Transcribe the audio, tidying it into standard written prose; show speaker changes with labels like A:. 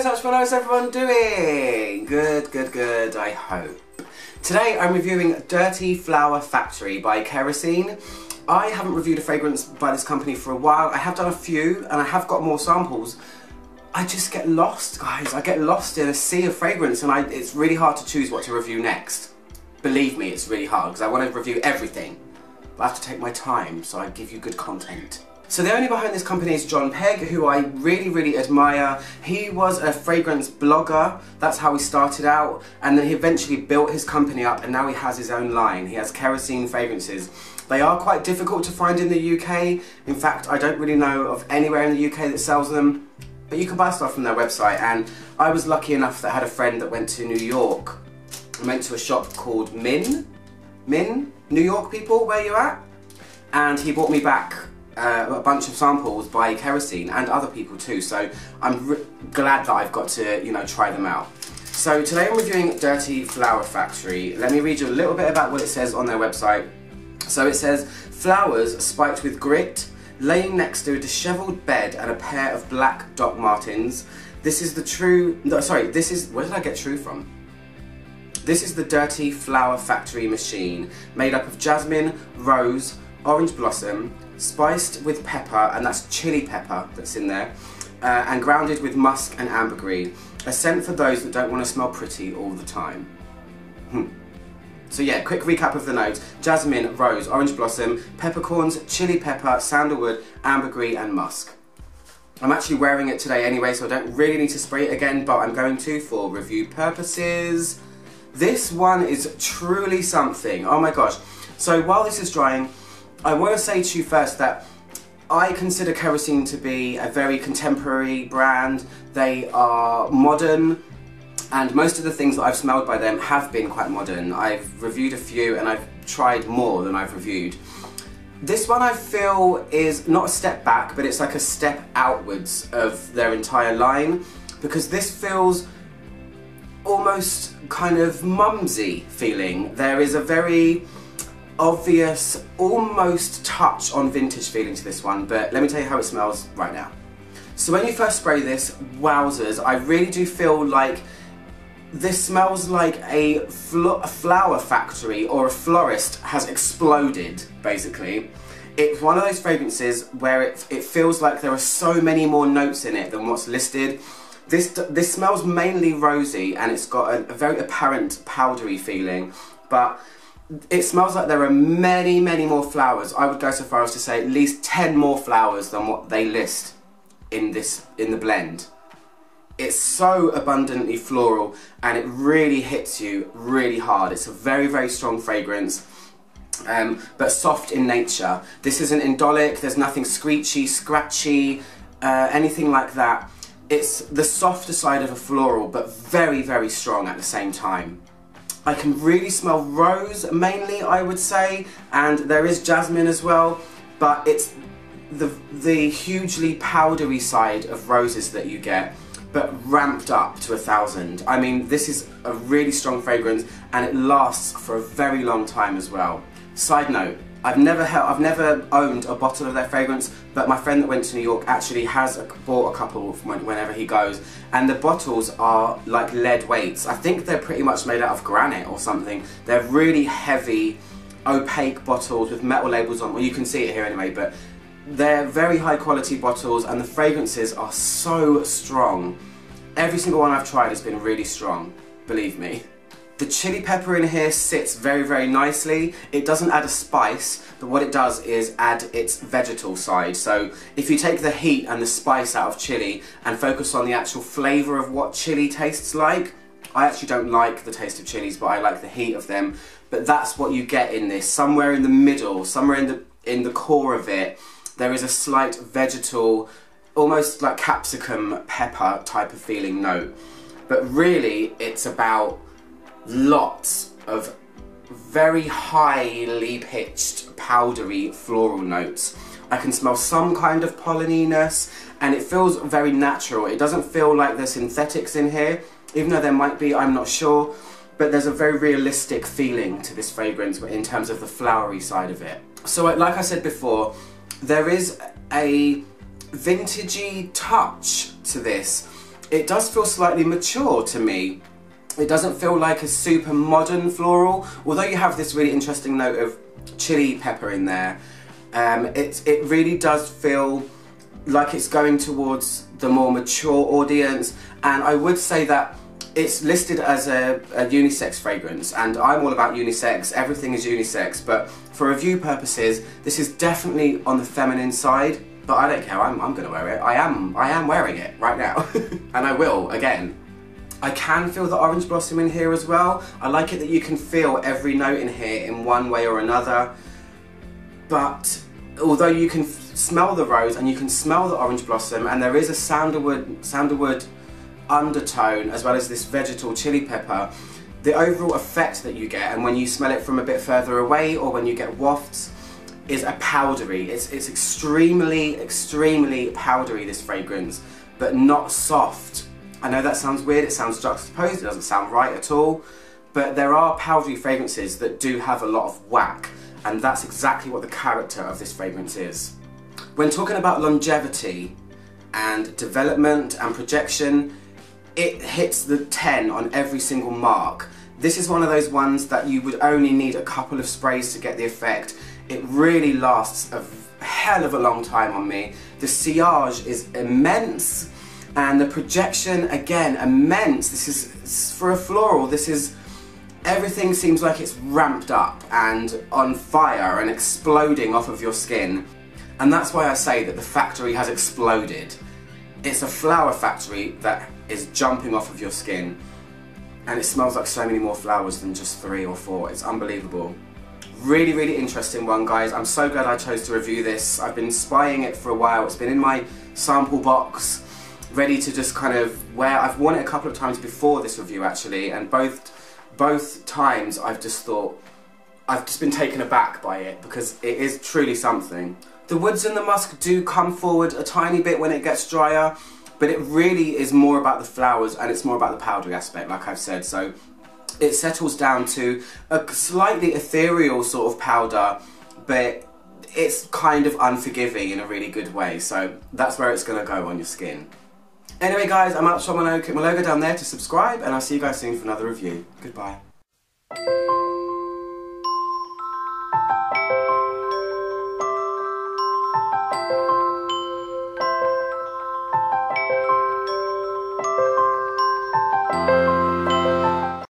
A: How's everyone doing? Good, I hope. Today I'm reviewing Dirty Flower Factory by Kerosene. I haven't reviewed a fragrance by this company for a while. I have done a few and I have got more samples. I just get lost, guys. I get lost in a sea of fragrance and it's really hard to choose what to review next. Believe me, it's really hard because I want to review everything. But I have to take my time, so I give you good content. So the owner behind this company is John Pegg, who I really admire. He was a fragrance blogger, that's how he started out, and then he eventually built his company up and now he has his own line. He has Kerosene fragrances. They are quite difficult to find in the UK. In fact, I don't really know of anywhere in the UK that sells them, but you can buy stuff from their website. And I was lucky enough that I had a friend that went to New York and went to a shop called Min, New York people, where you at? And he brought me back a bunch of samples by Kerosene and other people too, so I'm glad that I've got to, try them out. So today I'm reviewing Dirty Flower Factory. Let me read you a little bit about what it says on their website. So it says, flowers spiked with grit, laying next to a dishevelled bed and a pair of black Doc Martens. This is the where did I get true from? This is the Dirty Flower Factory machine, made up of jasmine, rose, orange blossom, spiced with pepper, and that's chili pepper that's in there, and grounded with musk and ambergris. A scent for those that don't want to smell pretty all the time. So yeah, quick recap of the notes. Jasmine, rose, orange blossom, peppercorns, chili pepper, sandalwood, ambergris and musk. I'm actually wearing it today anyway, so I don't really need to spray it again, but I'm going to for review purposes. This one is truly something. Oh my gosh. So while this is drying, I want to say to you first that I consider Kerosene to be a very contemporary brand. They are modern, and most of the things that I've smelled by them have been quite modern. I've reviewed a few and I've tried more than I've reviewed. This one I feel is not a step back, but it's like a step outwards of their entire line, because this feels almost kind of mumsy feeling. There is a very obvious, almost touch on vintage feeling to this one, but let me tell you how it smells right now. So when you first spray this, wowzers, I really do feel like this smells like a flower factory or a florist has exploded, basically. It's one of those fragrances where it feels like there are so many more notes in it than what's listed. This smells mainly rosy and it's got a very apparent powdery feeling, but it smells like there are many more flowers. I would go so far as to say at least 10 more flowers than what they list in the blend. It's so abundantly floral and it really hits you really hard. It's a very strong fragrance, but soft in nature. This isn't indolic, there's nothing screechy, scratchy, anything like that. It's the softer side of a floral, but very strong at the same time. I can really smell rose mainly, I would say, and there is jasmine as well, but it's the hugely powdery side of roses that you get, but ramped up to 1000. I mean, this is a really strong fragrance and it lasts for a very long time as well. Side note, I've never owned a bottle of their fragrance, but my friend that went to New York actually has bought a couple whenever he goes, and the bottles are like lead weights. I think they're pretty much made out of granite or something. They're really heavy, opaque bottles with metal labels on. Well, you can see it here anyway, but they're very high quality bottles and the fragrances are so strong. Every single one I've tried has been really strong, believe me. The chili pepper in here sits very nicely. It doesn't add a spice, but what it does is add its vegetal side. So if you take the heat and the spice out of chili and focus on the actual flavour of what chili tastes like, I actually don't like the taste of chilies, but I like the heat of them. But that's what you get in this. Somewhere in the middle, somewhere in the core of it, there is a slight vegetal, almost like capsicum pepper type of feeling note. But really, it's about lots of very highly pitched, powdery floral notes. I can smell some kind of polleniness and it feels very natural. It doesn't feel like there's synthetics in here, even though there might be, I'm not sure. But there's a very realistic feeling to this fragrance in terms of the flowery side of it. So like I said before, there is a vintagey touch to this. it does feel slightly mature to me. It doesn't feel like a super modern floral, although you have this really interesting note of chili pepper in there. It really does feel like it's going towards the more mature audience, and I would say that it's listed as a unisex fragrance, and I'm all about unisex, everything is unisex, but for review purposes, this is definitely on the feminine side, but I don't care, I'm gonna wear it. I am wearing it right now, and I will, again. I can feel the orange blossom in here as well. I like it that you can feel every note in here in one way or another, but although you can smell the rose and you can smell the orange blossom, and there is a sandalwood undertone as well as this vegetal chili pepper, the overall effect that you get, and when you smell it from a bit further away or when you get wafts, is a powdery. It's extremely powdery, this fragrance, but not soft. I know that sounds weird, it sounds juxtaposed, it doesn't sound right at all, but there are powdery fragrances that do have a lot of whack, and that's exactly what the character of this fragrance is. When talking about longevity and development and projection, it hits the 10 on every single mark. This is one of those ones that you would only need a couple of sprays to get the effect. It really lasts a hell of a long time on me. The sillage is immense, and the projection, again, immense. This is, for a floral, everything seems like it's ramped up and on fire and exploding off of your skin. And that's why I say that the factory has exploded. It's a flower factory that is jumping off of your skin, and it smells like so many more flowers than just 3 or 4. It's unbelievable. Really, really interesting one, guys. I'm so glad I chose to review this. I've been spying it for a while. It's been in my sample box, ready to just kind of wear. I've worn it a couple of times before this review, actually, and both times I've just been taken aback by it, because it is truly something. The woods and the musk do come forward a tiny bit when it gets drier, but it really is more about the flowers, and it's more about the powdery aspect, like I've said. So it settles down to a slightly ethereal sort of powder, but it's kind of unforgiving in a really good way. So that's where it's going to go on your skin. Anyway, guys, I'm out. Show my logo down there to subscribe, and I'll see you guys soon for another review. Goodbye.